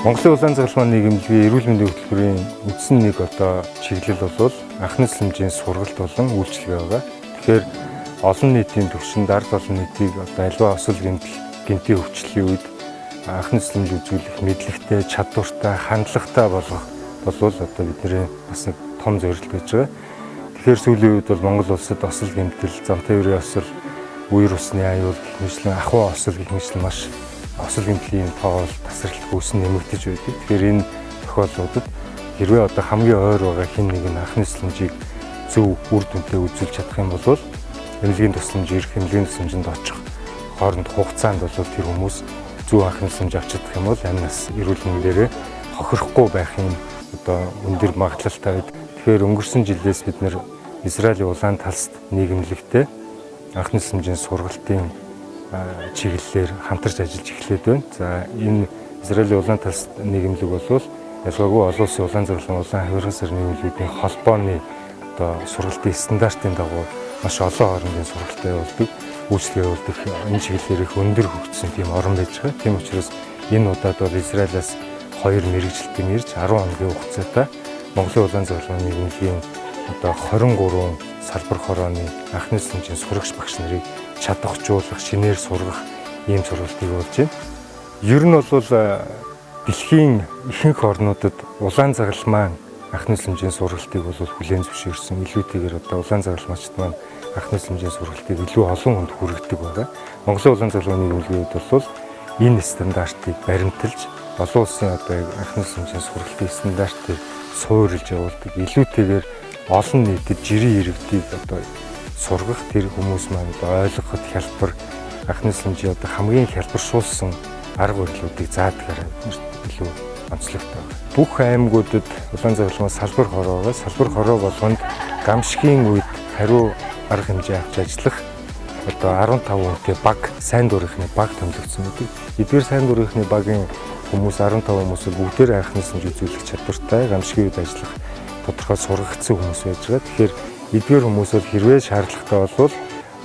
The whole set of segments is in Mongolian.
Монголын улаан загалмайн нийгэмлэгийн эрүүл мэндийн хөтөлбөрийн үндсэн нэг чиглэл бол анхны сүлжээний сургалт болон үйлчилгээ байгаа. Тэгэхээр олон нийтийн түвшинд ард олон нийтийг альва осол гэмтийн өвчлөлийн үед анхны сүлжээ үзүүлэх мэдлэгтэй, чадвартай, хандлагатай болгох бол бидний бас нэг том зорилго гэж байгаа. Тэгэхээр сүүлийн үед бол Монгол улсад осол гэмтэл, замтай өрийн осол, үер усны аюул гэх мэтлэн ахуй осол гэх мэтлэн маш осол гэмтлийн тоол тасралт үүсэн нэмэгдэж байдаг. Тэгэхээр энэ тохиолдлуудад хэрвээ хамгийн ойр байгаа хэн нэгэн анхны сүлжээг зөв үр дүнтэй үзүүлж чадах юм бол эмнэлгийн тусламж ирэх, эмнэлгийн тусламжинд очих хооронд хугацаанд бол тэр хүмүүс зөв анхны сүлжээ авч чадах юм бол амь нас эрүүл мэндээрээ хохирохгүй байх юм өндөр магадлалтай байдаг. Тэгэхээр өнгөрсөн жилээс бид нэр Израилийн улаан талст нийгэмлэгтэй анхны сүлжээний сургалтын чиглэлээр хамтарч ажиллаж эхлээд байна. За энэ Израилийн улаан талс нийгэмлэг бол ялгаагүй олон улсын улаан загалмайн улаан хавирхан сар нийгэмлэгүүдийн холбооны сургалтын стандартын дагуу маш олон хоорондын сургалтаа явуулдаг, үйлчлэгээ явуулдаг энэ чиглэлээр их өндөр хөгжсөн тийм орон байж байгаа. Тийм учраас энэ удаад бол Израилаас 2 мэргэжилтэн ирж 10 хоногийн хугацаатай Монголын улаан загалмайн нийгэмлэгийн 23 салбар хорооны анхны сүлжээний сурагч багш нарыг чадахжуулах, шинээр сургах ийм сургалтыг болж байна. Ер нь бол дэлхийн ихэнх орнуудад улаан загалмайн анхны сүлжээний сургалтыг бол хүлээн зөвшөөрсөн. Илүүтэйгээр улаан загалмайчид маань анхны сүлжээний сургалтыг илүү олон хүнд хүргэдэг байгаа. Монголын улаан загалмайн нийгэмлэгийн хувьд бол энэ стандартыг баримталж олон улсын анхны сүлжээний сургалтын стандартыг суурилж явуулдаг. Илүүтэйгээр олон нийтэд жирийн иргэдийг сургах тэр хүмүүс маань ойлгоход хялбар анхны сүлжээ хамгийн хялбаршуулсан арга барилуудыг заадгаараа илүү онцлогтой байна. Бүх аймагуудад улаан загалмайн салбар хороо болгонд гамшигын үед хариу арга хэмжээ авч ажиллах 15 хүнтэй баг, сайн дурынхны баг томилогдсон байдаг. Эдгээр сайн дурынхны багийн хүмүүс 15 хүмүүсийг бүгдээр анхны сүлжээ үзүүлэх чадвартай, гамшигын үед ажиллах тодорхой сургагдсан хүмүүс байж байгаа. Тэгэхээр эдгээр хүмүүс бол хэрвээ шаардлагатай бол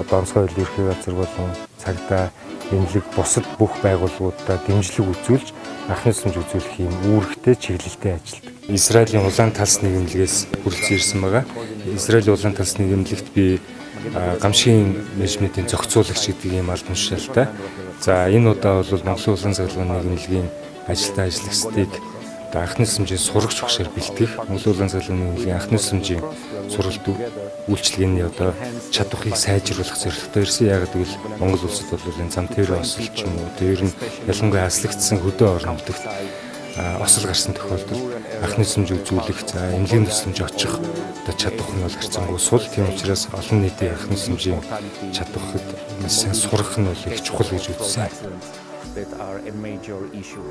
онцгой хууль ерхий газар болон цагдаа, эмнэлэг, бусад бүх байгууллагуудаа дэмжлэг үзүүлж анхны сүлжээ үзүүлэх юм үүрэгтэй чиглэлтэй ажилтдаг. Израилийн улаан талс нийгэмлэгээс хүрэлцэн ирсэн байгаа. Израилийн улаан талс нийгэмлэгт би гамшигын менежментийн зохицуулагч гэдэг ийм албан тушаалтай. За энэ удаа бол Монголын улаан загалмайн нийгэмлэгийн ажилтан ажлагчдыг анхны сүлжээний сурагч багшаар бэлтгэх, Монголын улаан загалмайн нийгэмлэгийн анхны сүлжээний сургалт үйлчилгээний чадварыг сайжруулах зорилготой ирсэн. Яг гэвэл Монгол улсад бол энэ зам тээврийн осол ч юм уу ер нь ялангуяа аслагдсан хөдөө орон нутагт осол гарсан тохиолдолд анхны сүлжээ үзүүлэх, эмнэлгийн тусламж очих чадвар нь бол харьцангуй сул. Тийм учраас олон нийтийн анхны сүлжээ чадварыг сайн сурах нь бол их чухал гэж үзсэн. That are a major issue.